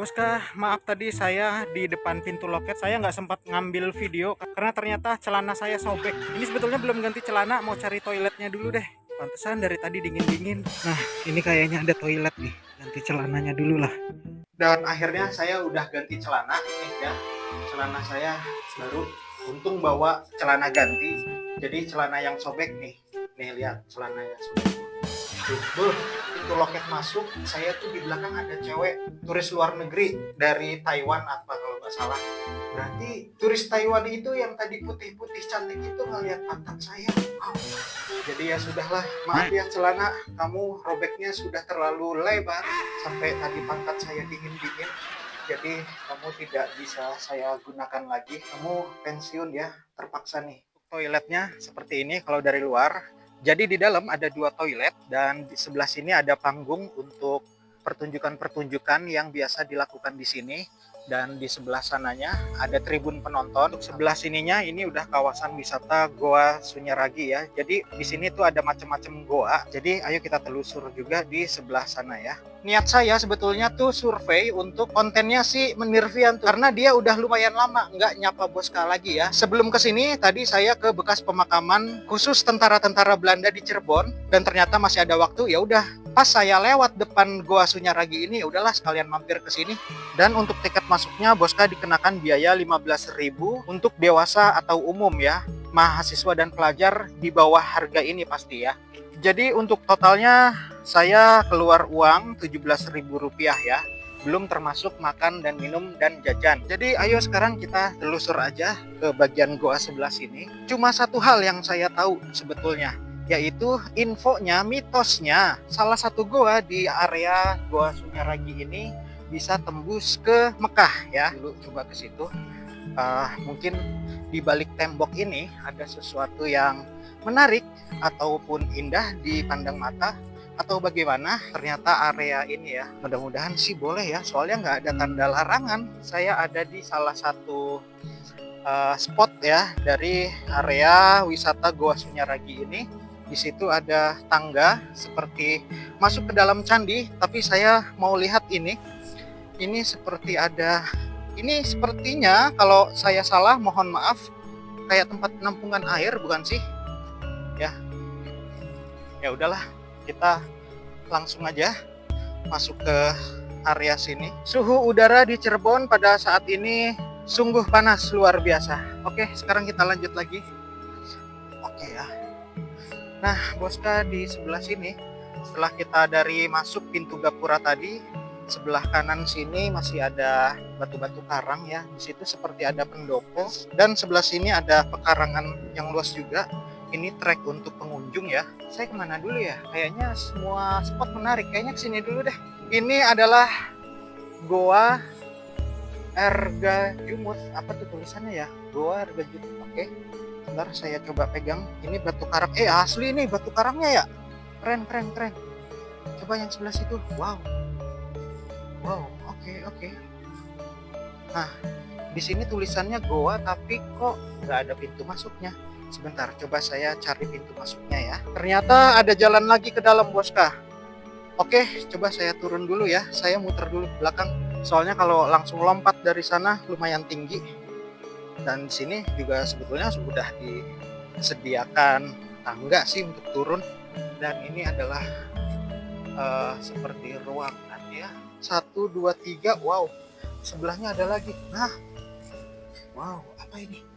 Boska, maaf tadi saya di depan pintu loket saya nggak sempat ngambil video karena ternyata celana saya sobek. Ini sebetulnya belum ganti celana, mau cari toiletnya dulu deh. Pantesan dari tadi dingin-dingin. Nah, ini kayaknya ada toilet nih. Ganti celananya dulu lah. Dan akhirnya saya udah ganti celana nih ya. Celana saya baru. Untung bawa celana ganti. Jadi celana yang sobek nih. Nih lihat celana yang sobek. Tuh, pintu loket masuk, saya tuh di belakang ada cewek turis luar negeri dari Taiwan apa kalau nggak salah. Berarti turis Taiwan itu yang tadi putih-putih cantik itu ngeliat pantat saya. Wow. Jadi ya sudahlah, maaf ya celana, kamu robeknya sudah terlalu lebar sampai tadi pantat saya dingin-dingin. Jadi kamu tidak bisa saya gunakan lagi. Kamu pensiun ya, terpaksa nih. Toiletnya seperti ini kalau dari luar. Jadi di dalam ada 2 toilet dan di sebelah sini ada panggung untuk pertunjukan-pertunjukan yang biasa dilakukan di sini, dan di sebelah sananya ada tribun penonton. Untuk sebelah sininya ini udah kawasan wisata Goa Sunyaragi ya. Jadi di sini tuh ada macam-macam goa. Jadi ayo kita telusur juga di sebelah sana ya. Niat saya sebetulnya tuh survei untuk kontennya si Menirvian tuh, karena dia udah lumayan lama nggak nyapa Boska lagi ya. Sebelum kesini tadi saya ke bekas pemakaman khusus tentara-tentara Belanda di Cirebon, dan ternyata masih ada waktu. Ya udah, pas saya lewat depan Goa Sunyaragi ini, ya udahlah sekalian mampir ke sini. Dan untuk tiket masuknya Boska dikenakan biaya 15.000 untuk dewasa atau umum ya. Mahasiswa dan pelajar di bawah harga ini pasti ya. Jadi untuk totalnya saya keluar uang Rp17.000 ya. Belum termasuk makan dan minum dan jajan. Jadi ayo sekarang kita telusur aja ke bagian goa sebelah sini. Cuma satu hal yang saya tahu sebetulnya, yaitu infonya, mitosnya, salah satu goa di area Goa Sunyaragi ini bisa tembus ke Mekah ya. Dulu coba ke situ. Mungkin di balik tembok ini ada sesuatu yang menarik ataupun indah dipandang mata, atau bagaimana. Ternyata area ini ya, mudah-mudahan sih boleh ya, soalnya nggak ada tanda larangan. Saya ada di salah satu spot ya dari area wisata Goa Sunyaragi ini. Di situ ada tangga seperti masuk ke dalam candi, tapi saya mau lihat ini seperti ada, ini sepertinya kalau saya salah mohon maaf, kayak tempat penampungan air bukan sih ya. Ya udahlah, kita langsung aja masuk ke area sini. Suhu udara di Cirebon pada saat ini sungguh panas luar biasa. Oke, sekarang kita lanjut lagi. Oke ya. Nah, Boska, di sebelah sini, setelah kita dari masuk pintu gapura tadi, sebelah kanan sini masih ada batu-batu karang ya. Di situ seperti ada pendopo, dan sebelah sini ada pekarangan yang luas juga. Ini trek untuk pengunjung ya. Saya kemana dulu ya? Kayaknya semua spot menarik. Kayaknya kesini dulu deh. Ini adalah Goa Erga Jumut. Apa tuh tulisannya ya? Goa Erga Jumut. Oke. Bentar saya coba pegang. Ini batu karang. Asli nih batu karangnya ya. Keren. Coba yang sebelah situ. Wow. Oke. Nah, di sini tulisannya Goa, tapi kok nggak ada pintu masuknya. Sebentar, coba saya cari pintu masuknya ya. Ternyata ada jalan lagi ke dalam, Boska. Oke, coba saya turun dulu ya. Saya muter dulu ke belakang. Soalnya kalau langsung lompat dari sana lumayan tinggi. Dan di sini juga sebetulnya sudah disediakan tangga sih untuk turun. Dan ini adalah seperti ruangan ya. 1, 2, 3. Wow. Sebelahnya ada lagi. Nah. Wow, apa ini?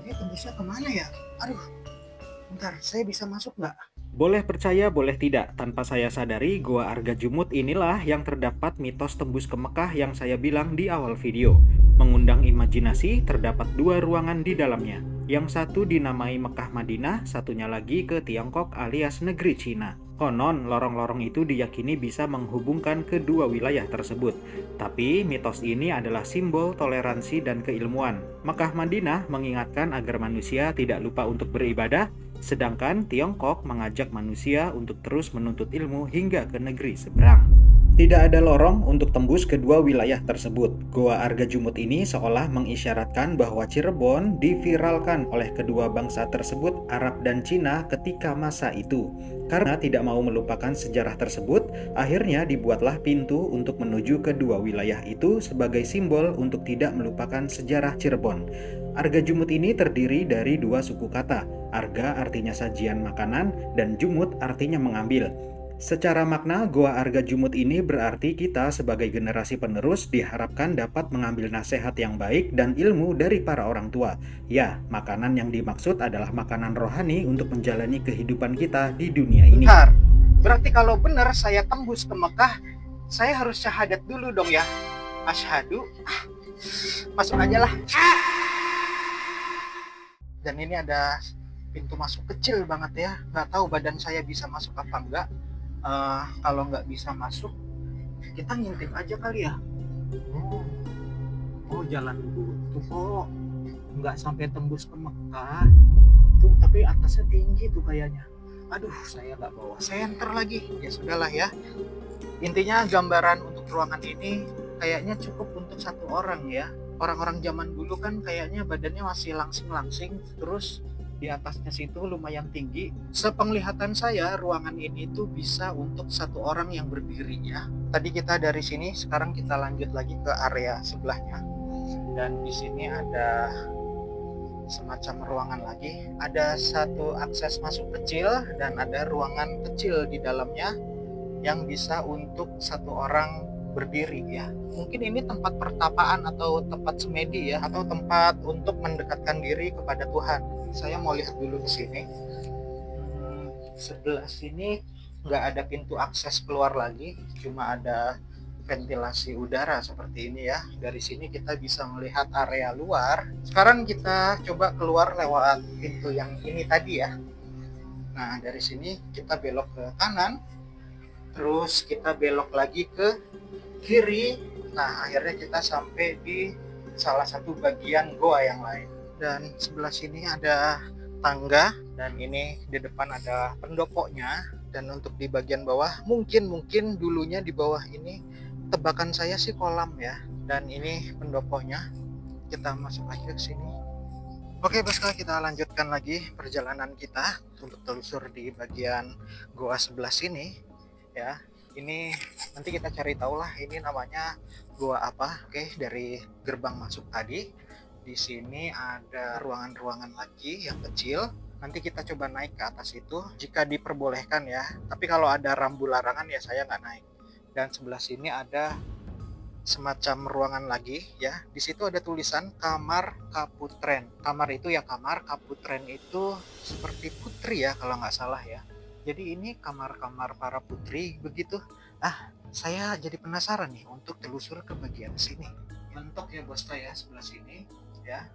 Ini tembusnya kemana ya? Aduh, bentar, saya bisa masuk nggak? Boleh percaya, boleh tidak. Tanpa saya sadari, Goa Arga Jumut inilah yang terdapat mitos tembus ke Mekah yang saya bilang di awal video. Mengundang imajinasi, terdapat 2 ruangan di dalamnya. Yang satu dinamai Mekah Madinah, satunya lagi ke Tiongkok alias negeri Cina. Konon, lorong-lorong itu diyakini bisa menghubungkan kedua wilayah tersebut. Tapi, mitos ini adalah simbol toleransi dan keilmuan. Mekah Madinah mengingatkan agar manusia tidak lupa untuk beribadah, sedangkan Tiongkok mengajak manusia untuk terus menuntut ilmu hingga ke negeri seberang. Tidak ada lorong untuk tembus kedua wilayah tersebut. Goa Arga Jumut ini seolah mengisyaratkan bahwa Cirebon diviralkan oleh kedua bangsa tersebut, Arab dan Cina, ketika masa itu. Karena tidak mau melupakan sejarah tersebut, akhirnya dibuatlah pintu untuk menuju kedua wilayah itu sebagai simbol untuk tidak melupakan sejarah Cirebon. Arga Jumut ini terdiri dari dua suku kata. Arga artinya sajian makanan dan Jumut artinya mengambil. Secara makna, Goa Arga Jumut ini berarti kita sebagai generasi penerus diharapkan dapat mengambil nasihat yang baik dan ilmu dari para orang tua. Ya, makanan yang dimaksud adalah makanan rohani untuk menjalani kehidupan kita di dunia ini. Bentar, berarti kalau benar saya tembus ke Mekah, saya harus syahadat dulu dong ya. Asyhadu. Masuk aja lah. Dan ini ada pintu masuk kecil banget ya. Nggak tahu badan saya bisa masuk apa enggak. Kalau nggak bisa masuk, kita ngintip aja kali ya. Oh jalan buntu kok, nggak sampai tembus ke Mekah tuh, tapi atasnya tinggi tuh kayaknya. Aduh, saya nggak bawa senter lagi. Ya sudahlah ya, intinya gambaran untuk ruangan ini kayaknya cukup untuk satu orang ya. Orang-orang zaman dulu kan kayaknya badannya masih langsing-langsing, terus di atasnya situ lumayan tinggi. Sepenglihatan saya, ruangan ini tuh bisa untuk satu orang yang berdiri ya. Tadi kita dari sini, sekarang kita lanjut lagi ke area sebelahnya. Dan di sini ada semacam ruangan lagi. Ada satu akses masuk kecil dan ada ruangan kecil di dalamnya yang bisa untuk satu orang berdiri ya. Mungkin ini tempat pertapaan atau tempat semedi ya, atau tempat untuk mendekatkan diri kepada Tuhan. Saya mau lihat dulu ke sini. Sebelah sini nggak ada pintu akses keluar lagi, cuma ada ventilasi udara seperti ini ya. Dari sini kita bisa melihat area luar. Sekarang kita coba keluar lewat pintu yang ini tadi ya. Nah, dari sini kita belok ke kanan, terus kita belok lagi ke kiri. Nah, akhirnya kita sampai di salah satu bagian goa yang lain. Dan sebelah sini ada tangga, dan ini di depan ada pendopoknya. Dan untuk di bagian bawah, mungkin dulunya di bawah ini, tebakan saya sih kolam ya. Dan ini pendopoknya. Kita masuk aja ke sini. Oke bosku, kita lanjutkan lagi perjalanan kita untuk telusur di bagian goa sebelah sini ya. Ini nanti kita cari tahu lah ini namanya goa apa. Oke, dari gerbang masuk tadi. Di sini ada ruangan-ruangan lagi yang kecil. Nanti kita coba naik ke atas itu jika diperbolehkan ya. Tapi kalau ada rambu larangan ya saya nggak naik. Dan sebelah sini ada semacam ruangan lagi ya. Di situ ada tulisan kamar Kaputren. Kamar itu ya kamar, Kaputren itu seperti putri ya kalau nggak salah ya. Jadi ini kamar-kamar para putri begitu. Saya jadi penasaran nih untuk telusur ke bagian sini. Mentok ya bosku ya sebelah sini ya.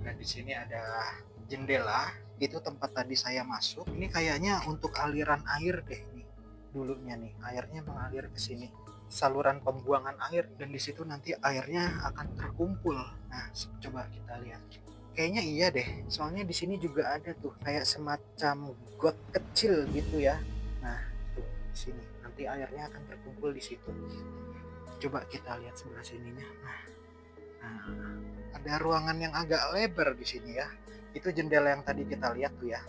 Dan di sini ada jendela, itu tempat tadi saya masuk. Ini kayaknya untuk aliran air deh nih. Dulunya nih airnya mengalir ke sini. Saluran pembuangan air, dan di situ nanti airnya akan terkumpul. Nah, coba kita lihat. Kayaknya iya deh. Soalnya di sini juga ada tuh kayak semacam got kecil gitu ya. Nah, tuh di sini. Nanti airnya akan terkumpul di situ. Coba kita lihat sebelah sininya. Nah, ada ruangan yang agak lebar di sini ya. Itu jendela yang tadi kita lihat tuh ya.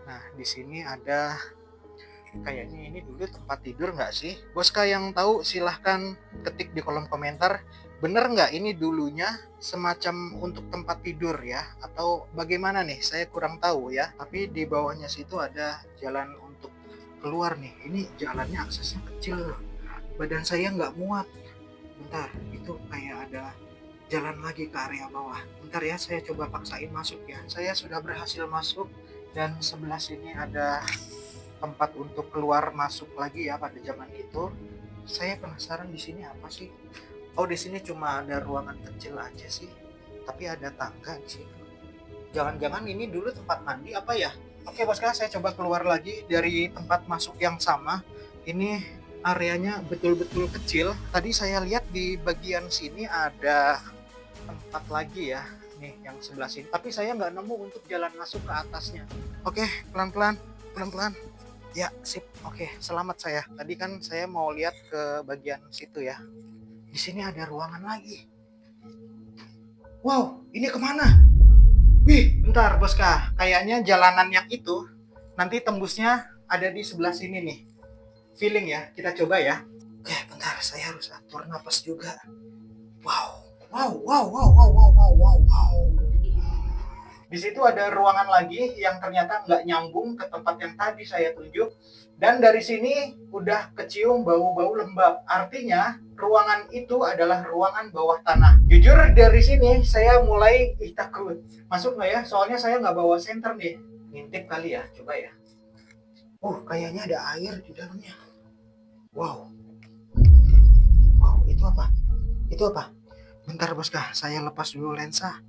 Nah, di sini ada kayaknya ini dulu tempat tidur nggak sih? Boska yang tahu silahkan ketik di kolom komentar. Bener nggak ini dulunya semacam untuk tempat tidur ya? Atau bagaimana nih? Saya kurang tahu ya. Tapi di bawahnya situ ada jalan untuk keluar nih. Ini jalannya aksesnya kecil. Badan saya nggak muat. Bentar, itu kayak ada jalan lagi ke area bawah. Bentar ya, saya coba paksain masuk ya. Saya sudah berhasil masuk, dan sebelah sini ada tempat untuk keluar masuk lagi ya pada zaman itu. Saya penasaran di sini apa sih? Oh, di sini cuma ada ruangan kecil aja sih. Tapi ada tangga di situ. Jangan-jangan ini dulu tempat mandi apa ya? Oke, bosku, saya coba keluar lagi dari tempat masuk yang sama. Ini areanya betul-betul kecil. Tadi saya lihat di bagian sini ada tempat lagi ya, nih yang sebelah sini. Tapi saya nggak nemu untuk jalan masuk ke atasnya. Oke, pelan-pelan. Ya, sip. Oke, selamat saya. Tadi kan saya mau lihat ke bagian situ ya. Di sini ada ruangan lagi. Wow, ini kemana? Wih, bentar Boska. Kayaknya jalanan yang itu nanti tembusnya ada di sebelah sini nih. Feeling ya, kita coba ya. Oke, bentar. Saya harus atur napas juga. Wow, wow, wow, wow, wow, wow, wow, wow, wow. Di situ ada ruangan lagi yang ternyata nggak nyambung ke tempat yang tadi saya tunjuk. Dan dari sini udah kecium bau-bau lembab. Artinya ruangan itu adalah ruangan bawah tanah. Jujur dari sini saya mulai takut. Masuk nggak ya? Soalnya saya nggak bawa senter nih. Ngintip kali ya, coba ya. Kayaknya ada air di dalamnya. Wow. Wow, itu apa? Itu apa? Bentar Boska, saya lepas dulu lensa.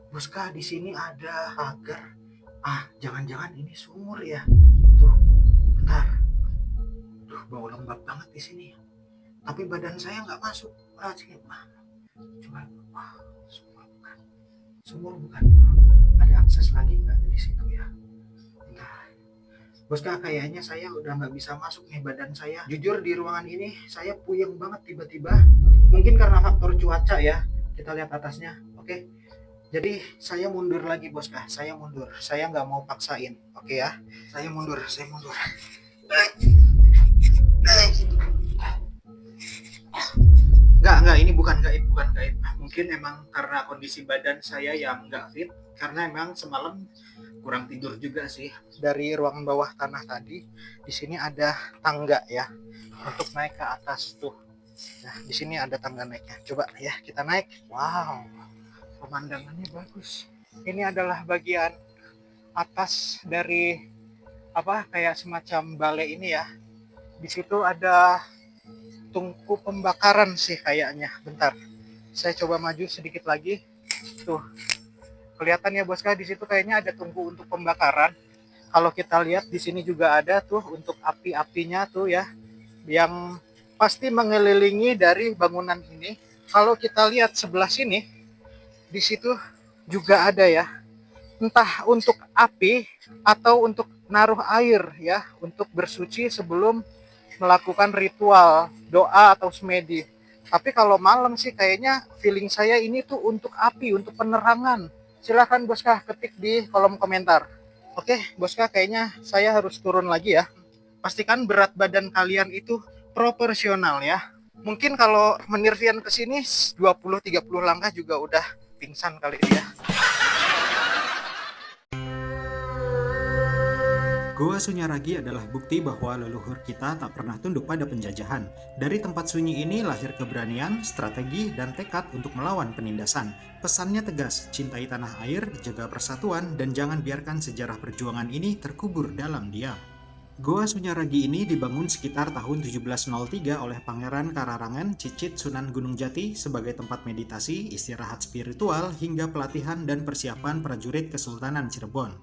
Boska, di sini ada pagar. Jangan-jangan ini sumur ya. Tuh, bentar. Duh, bau lembab banget di sini. Tapi badan saya nggak masuk. Sini. Coba. Wah, sumur bukan. Sumur bukan. Ada akses lagi nggak di situ ya? Bentar. Boska, kayaknya saya udah nggak bisa masuk nih badan saya. Jujur di ruangan ini saya puyeng banget tiba-tiba. Mungkin karena faktor cuaca ya. Kita lihat atasnya. Oke. Jadi saya mundur lagi Boska, saya mundur. Saya nggak mau paksain, oke ya? Saya mundur. Nggak, ini bukan gaib. Mungkin emang karena kondisi badan saya yang nggak fit, karena emang semalam kurang tidur juga sih. Dari ruangan bawah tanah tadi, di sini ada tangga ya, untuk naik ke atas tuh. Nah, di sini ada tangga naiknya. Coba ya, kita naik. Wow. Pemandangannya bagus. Ini adalah bagian atas dari kayak semacam balai ini ya. Di situ ada tungku pembakaran sih kayaknya. Bentar, saya coba maju sedikit lagi. Tuh, kelihatan ya Boska, di situ kayaknya ada tungku untuk pembakaran. Kalau kita lihat di sini juga ada tuh untuk api-apinya tuh ya, yang pasti mengelilingi dari bangunan ini. Kalau kita lihat sebelah sini, di situ juga ada ya, entah untuk api atau untuk naruh air ya, untuk bersuci sebelum melakukan ritual doa atau semedi. Tapi kalau malam sih kayaknya feeling saya ini tuh untuk api, untuk penerangan. Silahkan Boska ketik di kolom komentar. Oke Boska, kayaknya saya harus turun lagi ya. Pastikan berat badan kalian itu proporsional ya. Mungkin kalau menirvian ke sini 20-30 langkah juga udah pingsan kali dia. Goa Sunyaragi adalah bukti bahwa leluhur kita tak pernah tunduk pada penjajahan. Dari tempat sunyi ini lahir keberanian, strategi, dan tekad untuk melawan penindasan. Pesannya tegas, cintai tanah air, jaga persatuan, dan jangan biarkan sejarah perjuangan ini terkubur dalam diam. Goa Sunyaragi ini dibangun sekitar tahun 1703 oleh Pangeran Kararangan Cicit Sunan Gunung Jati sebagai tempat meditasi, istirahat spiritual, hingga pelatihan dan persiapan prajurit Kesultanan Cirebon.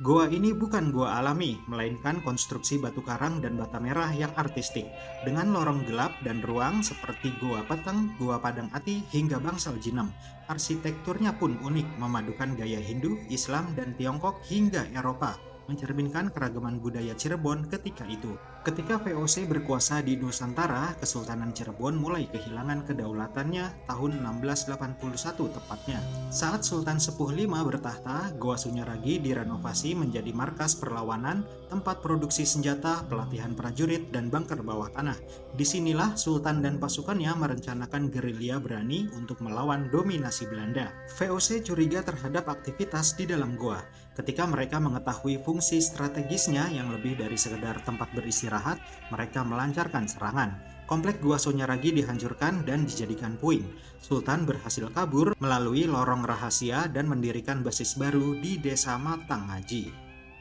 Goa ini bukan goa alami, melainkan konstruksi batu karang dan bata merah yang artistik, dengan lorong gelap dan ruang seperti Goa Peteng, Goa Padang Ati, hingga Bangsal Jinem. Arsitekturnya pun unik, memadukan gaya Hindu, Islam, dan Tiongkok hingga Eropa, mencerminkan keragaman budaya Cirebon ketika itu. Ketika VOC berkuasa di Nusantara, Kesultanan Cirebon mulai kehilangan kedaulatannya tahun 1681 tepatnya. Saat Sultan Sepuh V bertahta, Goa Sunyaragi direnovasi menjadi markas perlawanan, tempat produksi senjata, pelatihan prajurit, dan bunker bawah tanah. Disinilah Sultan dan pasukannya merencanakan gerilya berani untuk melawan dominasi Belanda. VOC curiga terhadap aktivitas di dalam goa. Ketika mereka mengetahui fungsi strategisnya yang lebih dari sekedar tempat beristirahat, mereka melancarkan serangan. Komplek Goa Sunyaragi dihancurkan dan dijadikan puing. Sultan berhasil kabur melalui lorong rahasia dan mendirikan basis baru di Desa Matangaji.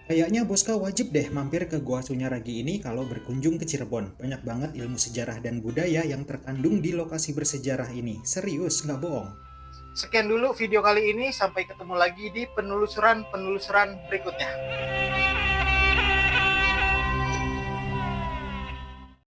Kayaknya Boska wajib deh mampir ke Goa Sunyaragi ini kalau berkunjung ke Cirebon. Banyak banget ilmu sejarah dan budaya yang terkandung di lokasi bersejarah ini. Serius, nggak bohong. Sekian dulu video kali ini, sampai ketemu lagi di penelusuran berikutnya.